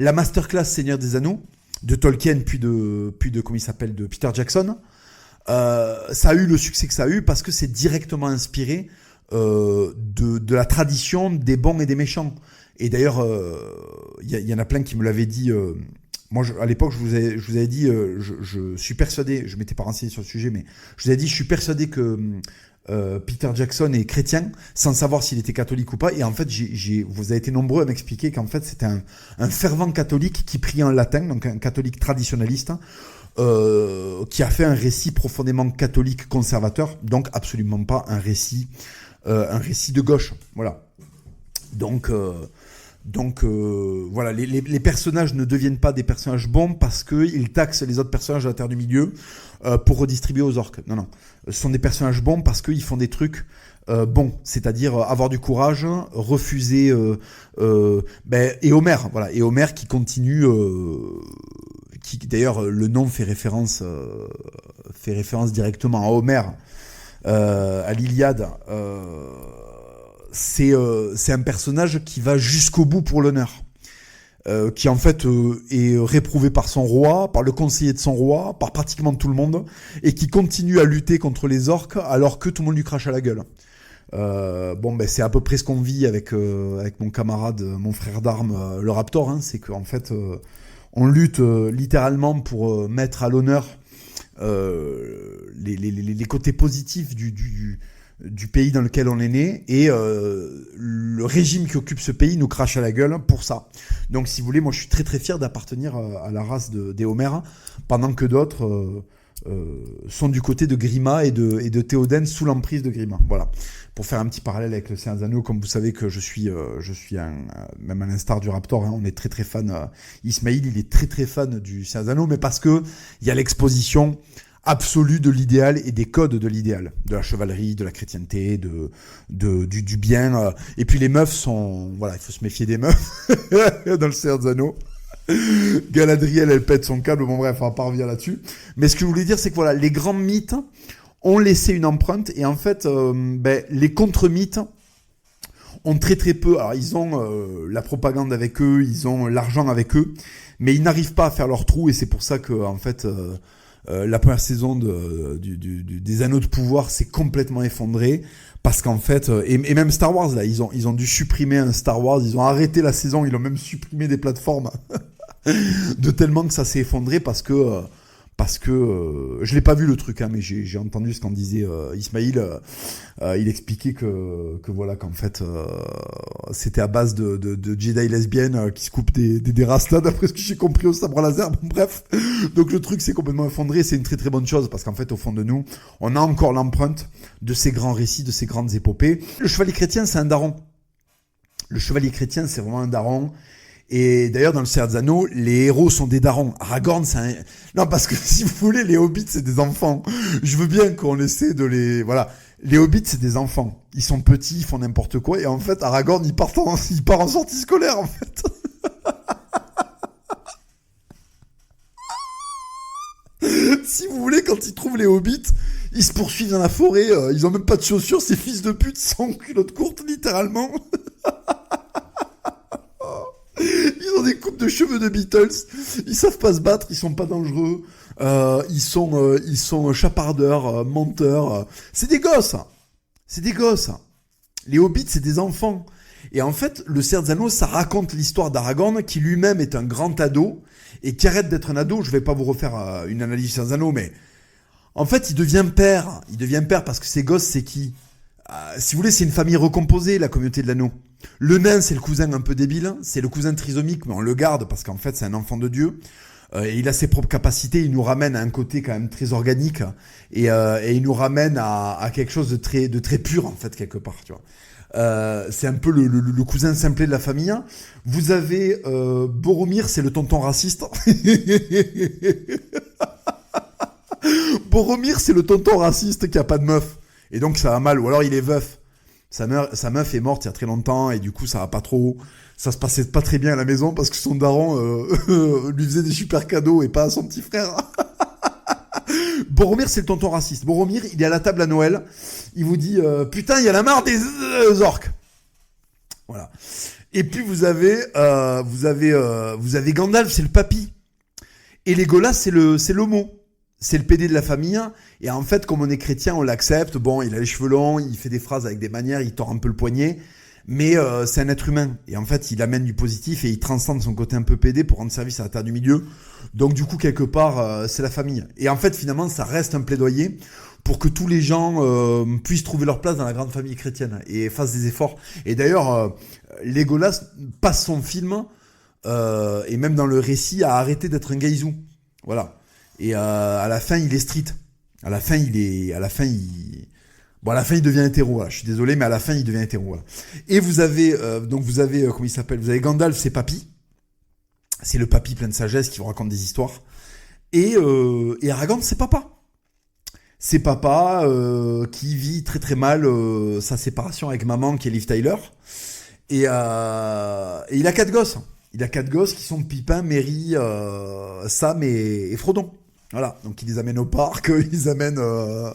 la masterclass Seigneur des Anneaux de Tolkien puis de comment il s'appelle, de Peter Jackson. Ça a eu le succès que ça a eu parce que c'est directement inspiré de la tradition des bons et des méchants. Et d'ailleurs, y en a plein qui me l'avaient dit. Moi, à l'époque, je vous avais dit, je suis persuadé, je m'étais pas renseigné sur le sujet, mais je vous avais dit, je suis persuadé que Peter Jackson est chrétien, sans savoir s'il était catholique ou pas. Et en fait, vous avez été nombreux à m'expliquer qu'en fait, c'était un fervent catholique qui priait en latin, donc un catholique traditionnaliste, qui a fait un récit profondément catholique conservateur, donc absolument pas un récit de gauche. Voilà. Donc voilà, les personnages ne deviennent pas des personnages bons parce qu'ils taxent les autres personnages de la Terre du Milieu pour redistribuer aux orques. Non. Ce sont des personnages bons parce qu'ils font des trucs bons, c'est-à-dire avoir du courage, refuser... et Homer, voilà. Et Homer qui continue... qui d'ailleurs, le nom fait référence directement à Homer, à l'Iliade. C'est un personnage qui va jusqu'au bout pour l'honneur, qui en fait est réprouvé par son roi, par le conseiller de son roi, par pratiquement tout le monde, et qui continue à lutter contre les orques alors que tout le monde lui crache à la gueule. C'est à peu près ce qu'on vit avec mon camarade, mon frère d'armes, le Raptor, hein, c'est qu'en fait on lutte littéralement pour mettre à l'honneur les côtés positifs du pays dans lequel on est né, et le régime qui occupe ce pays nous crache à la gueule pour ça. Donc si vous voulez, moi je suis très très fier d'appartenir à la race des Homères, pendant que d'autres sont du côté de Grima et de Théoden sous l'emprise de Grima. Voilà. Pour faire un petit parallèle avec le Seigneur des Anneaux, comme vous savez que je suis même à l'instar du Raptor, hein, on est très très fan. Ismaïl, il est très très fan du Seigneur des Anneaux, mais parce que il y a l'exposition absolue de l'idéal et des codes de l'idéal, de la chevalerie, de la chrétienté, du bien. Et puis les meufs sont... Voilà, il faut se méfier des meufs dans le Seigneur des Anneaux. Galadriel, elle pète son câble. Bon bref, on va pas revenir là-dessus. Mais ce que je voulais dire, c'est que voilà, les grands mythes ont laissé une empreinte. Et en fait, les contre-mythes ont très très peu... Alors ils ont la propagande avec eux, ils ont l'argent avec eux, mais ils n'arrivent pas à faire leur trou. Et c'est pour ça que en fait... la première saison des Anneaux de Pouvoir s'est complètement effondrée parce qu'en fait, et même Star Wars là, ils ont dû supprimer un Star Wars, ils ont arrêté la saison, ils ont même supprimé des plateformes de tellement que ça s'est effondré parce que je l'ai pas vu le truc, hein, mais j'ai entendu ce qu'en disait Ismaïl. Il expliquait que voilà, qu'en fait c'était à base de Jedi lesbiennes qui se coupent des rastas, d'après ce que j'ai compris, au sabre laser. Bon, bref, donc le truc s'est complètement effondré. C'est une très très bonne chose parce qu'en fait, au fond de nous, on a encore l'empreinte de ces grands récits, de ces grandes épopées. Le chevalier chrétien, c'est un daron. Le chevalier chrétien, c'est vraiment un daron. Et d'ailleurs, dans le Seigneur des Anneaux, les héros sont des darons. Aragorn, c'est un... Non, parce que si vous voulez, les hobbits, c'est des enfants. Je veux bien qu'on essaie de les... Voilà. Les hobbits, c'est des enfants. Ils sont petits, ils font n'importe quoi. Et en fait, Aragorn, il part en sortie scolaire, en fait. Si vous voulez, quand ils trouvent les hobbits, ils se poursuivent dans la forêt. Ils ont même pas de chaussures. Ces fils de pute sont en culotte courte, littéralement. Ils ont des coupes de cheveux de Beatles. Ils savent pas se battre. Ils sont pas dangereux. Ils sont chapardeurs, menteurs. C'est des gosses. C'est des gosses. Les hobbits, c'est des enfants. Et en fait, le Seigneur des Anneaux, ça raconte l'histoire d'Aragorn, qui lui-même est un grand ado et qui arrête d'être un ado. Je vais pas vous refaire une analyse du Seigneur des Anneaux, mais en fait, il devient père. Il devient père parce que ses gosses, c'est qui ? Si vous voulez, c'est une famille recomposée, la communauté de l'anneau. Le nain, c'est le cousin un peu débile, c'est le cousin trisomique, mais on le garde parce qu'en fait, c'est un enfant de Dieu. Et il a ses propres capacités, il nous ramène à un côté quand même très organique, et il nous ramène à quelque chose de très pur, en fait, quelque part, tu vois. C'est un peu le cousin simplet de la famille. Vous avez Boromir, c'est le tonton raciste. Boromir, c'est le tonton raciste qui a pas de meuf. Et donc ça va mal, ou alors il est veuf. Sa meuf est morte il y a très longtemps, et du coup ça va pas trop. Ça se passait pas très bien à la maison parce que son daron lui faisait des super cadeaux et pas à son petit frère. Boromir, c'est le tonton raciste. Boromir, il est à la table à Noël, il vous dit putain, il y a la marre des orques. Voilà. Et puis vous avez Gandalf, c'est le papy. Et Legolas, c'est l'homo. C'est le PD de la famille. Et en fait, comme on est chrétien, on l'accepte. Bon, il a les cheveux longs, il fait des phrases avec des manières, il tord un peu le poignet. Mais c'est un être humain. Et en fait, il amène du positif et il transcende son côté un peu PD pour rendre service à la Terre du Milieu. Donc du coup, quelque part, c'est la famille. Et en fait, finalement, ça reste un plaidoyer pour que tous les gens puissent trouver leur place dans la grande famille chrétienne et fassent des efforts. Et d'ailleurs, Legolas passe son film, et même dans le récit, a arrêté d'être un gaïzou. Voilà. Et à la fin, il est street. À la fin, il devient hétéro. Voilà. Je suis désolé, mais à la fin, il devient hétéro. Voilà. Et vous avez comment il s'appelle ? Vous avez Gandalf, c'est papy. C'est le papy plein de sagesse qui vous raconte des histoires. Et Aragorn, c'est papa. C'est papa qui vit très très mal sa séparation avec maman, qui est Liv Tyler. Et il a 4 gosses. Il a 4 gosses qui sont Pipin, Merry, Sam et Frodon. Voilà, donc il les amène au parc, il les amène à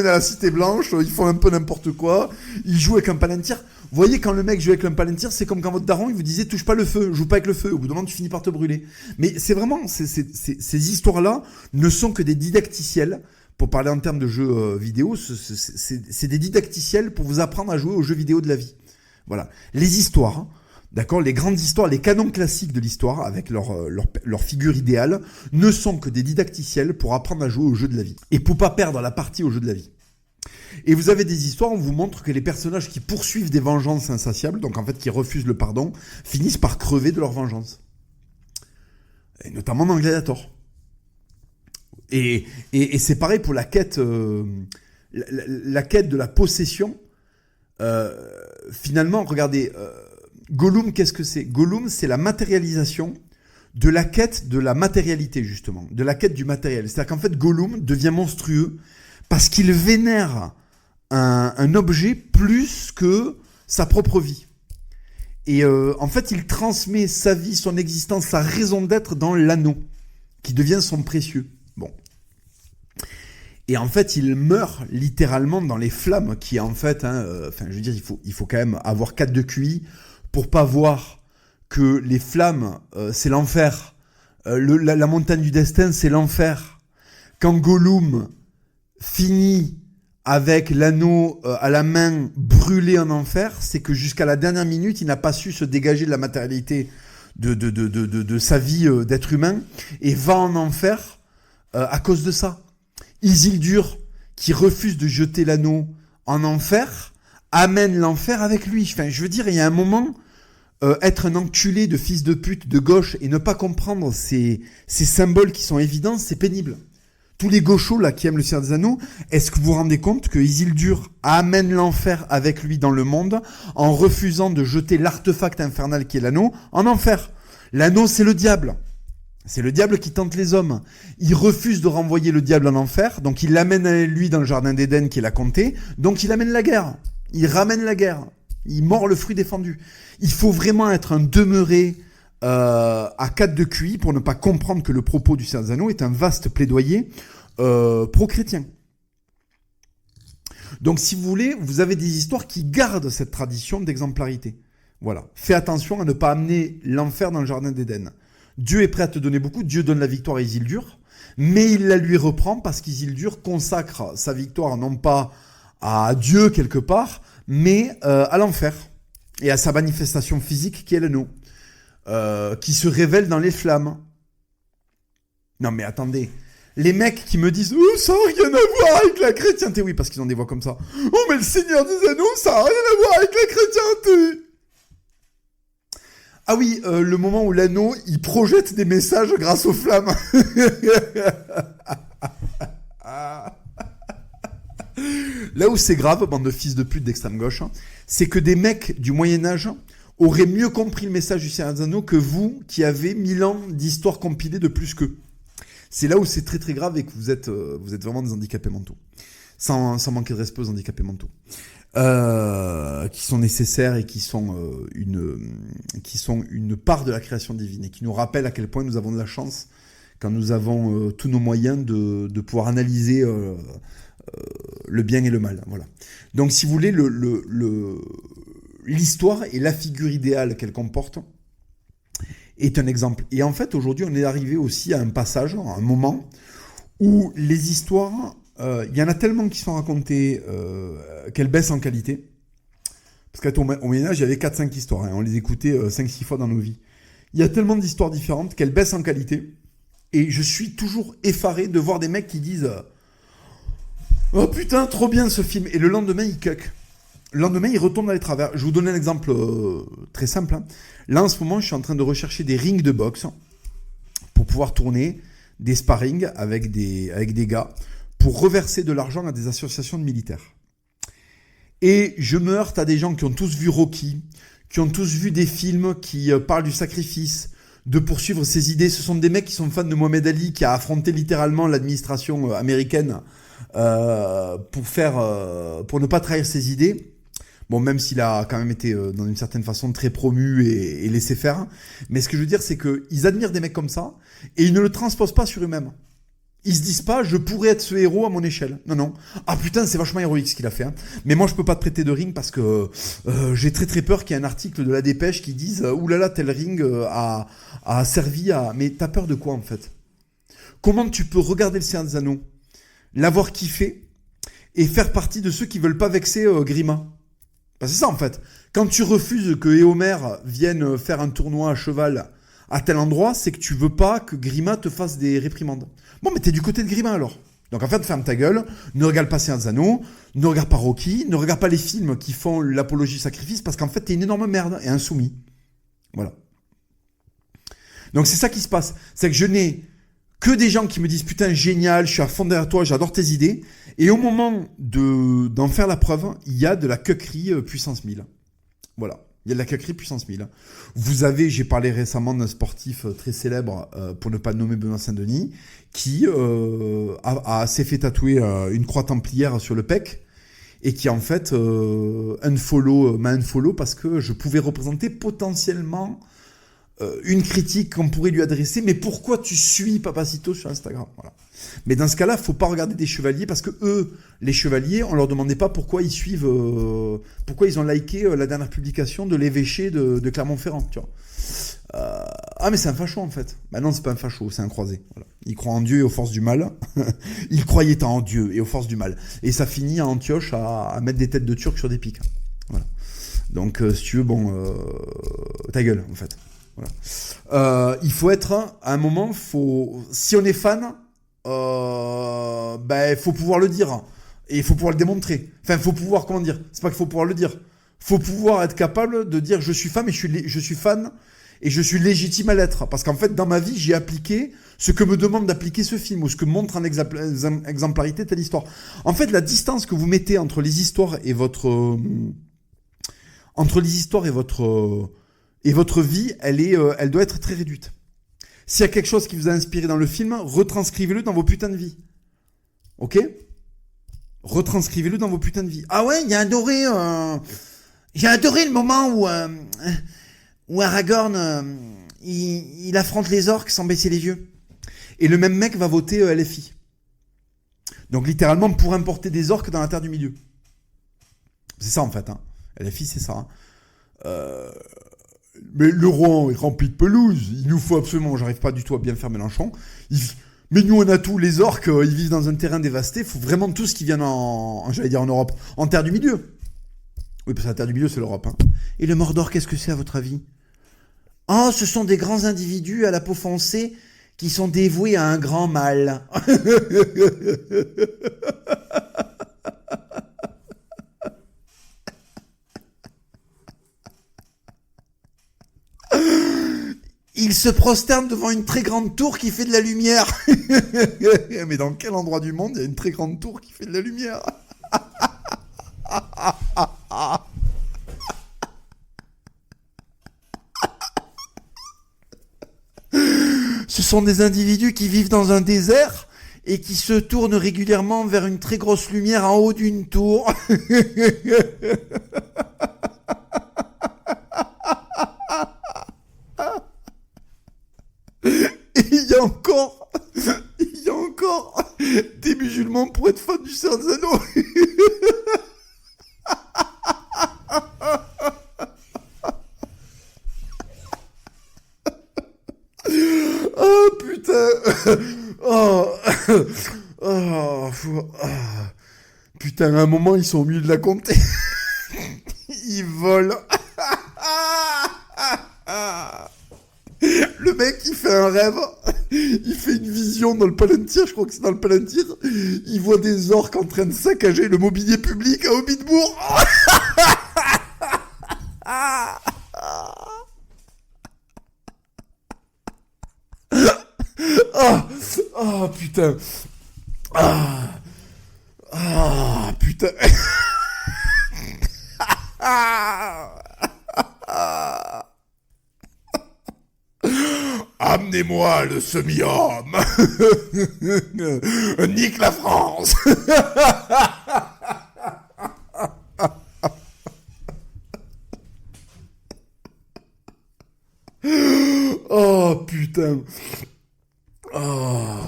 la Cité Blanche, ils font un peu n'importe quoi, ils jouent avec un palantir. Vous voyez, quand le mec joue avec un palantir, c'est comme quand votre daron, il vous disait touche pas le feu, joue pas avec le feu, au bout d'un moment tu finis par te brûler. Mais c'est vraiment, ces histoires-là ne sont que des didacticiels, pour parler en termes de jeux vidéo, c'est des didacticiels pour vous apprendre à jouer aux jeux vidéo de la vie. Voilà, les histoires, hein. D'accord, les grandes histoires, les canons classiques de l'histoire, avec leur figure idéale, ne sont que des didacticiels pour apprendre à jouer au jeu de la vie. Et pour pas perdre la partie au jeu de la vie. Et vous avez des histoires où on vous montre que les personnages qui poursuivent des vengeances insatiables, donc en fait qui refusent le pardon, finissent par crever de leur vengeance. Et notamment dans Gladiator. Et c'est pareil pour la quête, la quête de la possession. Finalement, regardez... Gollum, qu'est-ce que c'est ? Gollum, c'est la matérialisation de la quête de la matérialité, justement. De la quête du matériel. C'est-à-dire qu'en fait, Gollum devient monstrueux parce qu'il vénère un objet plus que sa propre vie. Et en fait, il transmet sa vie, son existence, sa raison d'être dans l'anneau, qui devient son précieux. Bon. Et en fait, il meurt littéralement dans les flammes, qui est en fait... je veux dire, il faut quand même avoir 4 de QI pour pas voir que les flammes, c'est l'enfer. La montagne du destin, c'est l'enfer. Quand Gollum finit avec l'anneau à la main brûlé en enfer, c'est que jusqu'à la dernière minute, il n'a pas su se dégager de la matérialité de sa vie d'être humain et va en enfer à cause de ça. Isildur, qui refuse de jeter l'anneau en enfer, amène l'enfer avec lui. Enfin, je veux dire, il y a un moment... être un enculé de fils de pute de gauche et ne pas comprendre ces symboles qui sont évidents, c'est pénible. Tous les gauchos là qui aiment le Seigneur des Anneaux, est-ce que vous vous rendez compte que Isildur amène l'enfer avec lui dans le monde en refusant de jeter l'artefact infernal qui est l'anneau en enfer ? L'anneau, c'est le diable. C'est le diable qui tente les hommes. Il refuse de renvoyer le diable en enfer, donc il l'amène avec lui dans le jardin d'Éden qui est la comté, donc il amène la guerre. Il ramène la guerre. Il mord le fruit défendu. Il faut vraiment être un demeuré à 4 de QI pour ne pas comprendre que le propos du Seigneur des Anneaux est un vaste plaidoyer pro-chrétien. Donc si vous voulez, vous avez des histoires qui gardent cette tradition d'exemplarité. Voilà. Fais attention à ne pas amener l'enfer dans le jardin d'Éden. Dieu est prêt à te donner beaucoup. Dieu donne la victoire à Isildur, mais il la lui reprend parce qu'Isildur consacre sa victoire non pas à Dieu quelque part, mais à l'enfer et à sa manifestation physique qui est l'anneau, qui se révèle dans les flammes. Non mais attendez, les mecs qui me disent « Oh, ça n'a rien à voir avec la chrétienté !» Oui, parce qu'ils ont des voix comme ça. « Oh, mais le Seigneur des Anneaux, ça n'a rien à voir avec la chrétienté !» Ah oui, le moment où l'anneau, il projette des messages grâce aux flammes. Là où c'est grave, bande de fils de pute d'extrême gauche, c'est que des mecs du Moyen-Âge auraient mieux compris le message du Seigneur des Anneaux que vous, qui avez 1000 ans d'histoire compilée de plus qu'eux. C'est là où c'est très très grave et que vous êtes vraiment des handicapés mentaux. Sans manquer de respect aux handicapés mentaux. Qui sont nécessaires et qui sont une part de la création divine et qui nous rappellent à quel point nous avons de la chance quand nous avons tous nos moyens de pouvoir analyser le bien et le mal. Voilà. Donc si vous voulez, l'histoire et la figure idéale qu'elle comporte est un exemple. Et en fait, aujourd'hui, on est arrivé aussi à un passage, à un moment où les histoires, il y en a tellement qui sont racontées qu'elles baissent en qualité. Parce qu'au Moyen-Âge, il y avait 4-5 histoires. Hein, on les écoutait 5-6 fois dans nos vies. Il y a tellement d'histoires différentes qu'elles baissent en qualité. Et je suis toujours effaré de voir des mecs qui disent oh putain, trop bien ce film. Et le lendemain, ils cuck. Le lendemain, ils retournent dans les travers. Je vais vous donner un exemple très simple. Hein. Là, en ce moment, je suis en train de rechercher des rings de boxe pour pouvoir tourner des sparring avec des gars pour reverser de l'argent à des associations de militaires. Et je me heurte à des gens qui ont tous vu Rocky, qui ont tous vu des films qui parlent du sacrifice, de poursuivre ses idées. Ce sont des mecs qui sont fans de Mohamed Ali, qui a affronté littéralement l'administration américaine pour ne pas trahir ses idées. Bon, même s'il a quand même été dans une certaine façon très promu et laissé faire. Mais ce que je veux dire, c'est qu'ils admirent des mecs comme ça et ils ne le transposent pas sur eux-mêmes. Ils se disent pas, je pourrais être ce héros à mon échelle. Non, non. Ah putain, c'est vachement héroïque ce qu'il a fait. Hein. Mais moi, je peux pas te prêter de ring parce que j'ai très très peur qu'il y ait un article de la Dépêche qui dise oulala, tel ring a servi à... Mais t'as peur de quoi en fait? Comment tu peux regarder le Seigneur des Anneaux, l'avoir kiffé et faire partie de ceux qui veulent pas vexer Grima? Ben, c'est ça en fait. Quand tu refuses que Éomer vienne faire un tournoi à cheval à tel endroit, c'est que tu veux pas que Grima te fasse des réprimandes. Bon, mais t'es du côté de Grima alors. Donc en fait, ferme ta gueule, ne regarde pas Seigneur des Anneaux, ne regarde pas Rocky, ne regarde pas les films qui font l'apologie du sacrifice, parce qu'en fait, t'es une énorme merde et un soumis. Voilà. Donc c'est ça qui se passe. C'est que je n'ai que des gens qui me disent putain, génial, je suis à fond derrière toi, j'adore tes idées. Et au moment d'en faire la preuve, il y a de la queuquerie puissance 1000. Voilà. Il y a de la queuquerie puissance 1000. Vous avez, j'ai parlé récemment d'un sportif très célèbre, pour ne pas le nommer Benoît Saint-Denis, qui s'est fait tatouer une croix templière sur le pec et qui en fait m'a unfollow parce que je pouvais représenter potentiellement une critique qu'on pourrait lui adresser. Mais pourquoi tu suis Papacito sur Instagram? Voilà. Mais dans ce cas-là, faut pas regarder des chevaliers parce que eux, les chevaliers, on leur demandait pas pourquoi ils suivent, pourquoi ils ont liké la dernière publication de l'évêché de Clermont-Ferrand, tu vois. Ah mais c'est un facho en fait. Bah non, c'est pas un facho, c'est un croisé. Voilà. Il croit en Dieu et aux forces du mal. Il croyait en Dieu et aux forces du mal. Et ça finit à Antioche à mettre des têtes de Turcs sur des pics. Voilà. Donc si tu veux, bon, ta gueule en fait. Voilà. Il faut être, à un moment, si on est fan, il faut pouvoir le dire. Et il faut pouvoir le démontrer. Enfin, il faut pouvoir, comment dire? C'est pas qu'il faut pouvoir le dire. Il faut pouvoir être capable de dire je suis fan et je suis fan et je suis légitime à l'être. Parce qu'en fait, dans ma vie, j'ai appliqué ce que me demande d'appliquer ce film ou ce que montre en exemplarité telle histoire. En fait, la distance que vous mettez entre les histoires et votre vie, elle doit être très réduite. S'il y a quelque chose qui vous a inspiré dans le film, retranscrivez-le dans vos putains de vies. Ok? Retranscrivez-le dans vos putains de vies. Ah ouais, j'ai adoré le moment où Aragorn, il affronte les orques sans baisser les yeux. Et le même mec va voter LFI. Donc littéralement pour importer des orques dans la Terre du Milieu. C'est ça en fait. Hein. LFI, c'est ça. Hein. Mais le roi est rempli de pelouse. Il nous faut absolument, j'arrive pas du tout à bien faire Mélenchon. Mais nous, on a tout. Les orques, ils vivent dans un terrain dévasté. Il faut vraiment tous qui viennent en Europe. En Terre du Milieu. Oui, parce que la Terre du Milieu, c'est l'Europe. Hein. Et le Mordor, qu'est-ce que c'est à votre avis? Oh, ce sont des grands individus à la peau foncée qui sont dévoués à un grand mal. Il se prosterne devant une très grande tour qui fait de la lumière. Mais dans quel endroit du monde il y a une très grande tour qui fait de la lumière? Ce sont des individus qui vivent dans un désert et qui se tournent régulièrement vers une très grosse lumière en haut d'une tour. Il y a encore des musulmans pour être fans du Seigneur des Anneaux. putain. Oh. Oh. Putain, à un moment, ils sont au milieu de la comté. Ils volent. Le mec, il fait un rêve. Il fait une vision dans le Palantir. Je crois que c'est dans le Palantir. Il voit des orques en train de saccager le mobilier public à Hobbitbourg. Ah, ah, putain. Ah, ah, putain. Amenez-moi le semi-homme. Nique la France. Oh putain. Oh.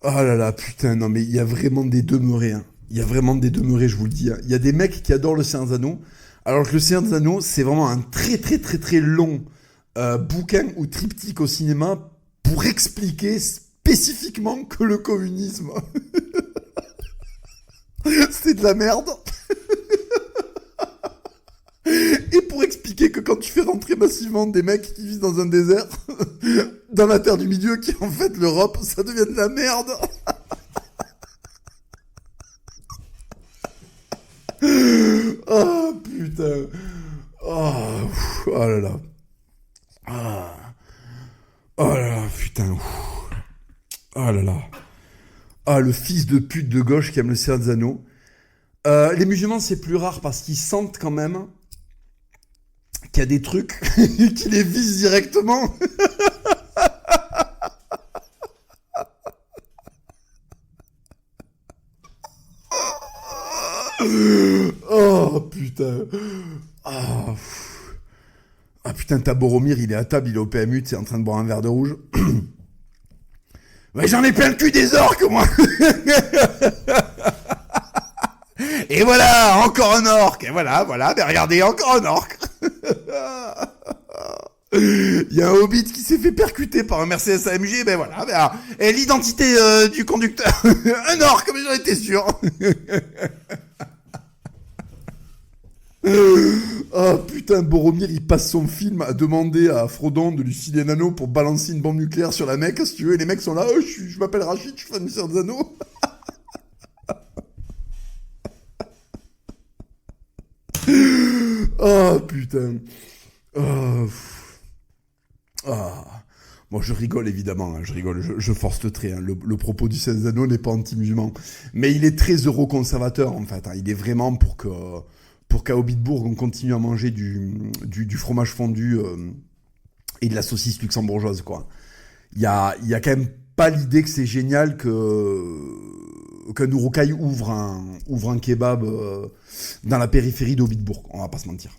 Oh là là, putain, non mais il y a vraiment des demeurés, hein. Il y a vraiment des demeurés, je vous le dis, hein. Il y a des mecs qui adorent le Seigneur des Anneaux, alors que le Seigneur des Anneaux, c'est vraiment un très très très très long bouquin ou triptyque au cinéma pour expliquer spécifiquement que le communisme, c'est de la merde. Et pour expliquer que quand tu fais rentrer massivement des mecs qui vivent dans un désert, dans la terre du milieu, qui est en fait l'Europe, ça devient de la merde. Oh putain. Oh, oh là là. Ah. Oh là là, putain. Oh là là. Ah, le fils de pute de gauche qui aime le Seigneur des Anneaux. Les musulmans, c'est plus rare parce qu'ils sentent quand même qu'il y a des trucs qui les visent directement. Oh putain. Ah, ah putain, t'as Boromir, il est à table, il est au PMU, tu sais, en train de boire un verre de rouge. Ouais, j'en ai plein le cul des orques, moi. Et voilà, encore un orque. Et voilà, ben regardez, encore un orque. Il y a un hobbit qui s'est fait percuter par un Mercedes AMG, ben voilà, ben, et l'identité du conducteur, un orque, mais j'en étais sûr. Oh putain, Boromir, il passe son film à demander à Frodon de lui filer un anneau pour balancer une bombe nucléaire sur la Mecque, si tu veux, et les mecs sont là, oh, je m'appelle Rachid, je suis fan du Seigneur des Anneaux. Oh putain. Oh. Ah. Bon, je rigole évidemment, hein, je rigole, je force le trait. Hein. Le propos du Seigneur des Anneaux n'est pas anti-musulman, mais il est très euroconservateur en fait. Hein. Il est vraiment pour qu'à Hobbitbourg on continue à manger du fromage fondu et de la saucisse luxembourgeoise quoi. Il y a quand même pas l'idée que c'est génial qu'un Urukai ouvre un kebab dans la périphérie d'Hobbitbourg. On va pas se mentir.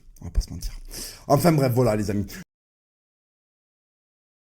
Enfin bref, voilà les amis.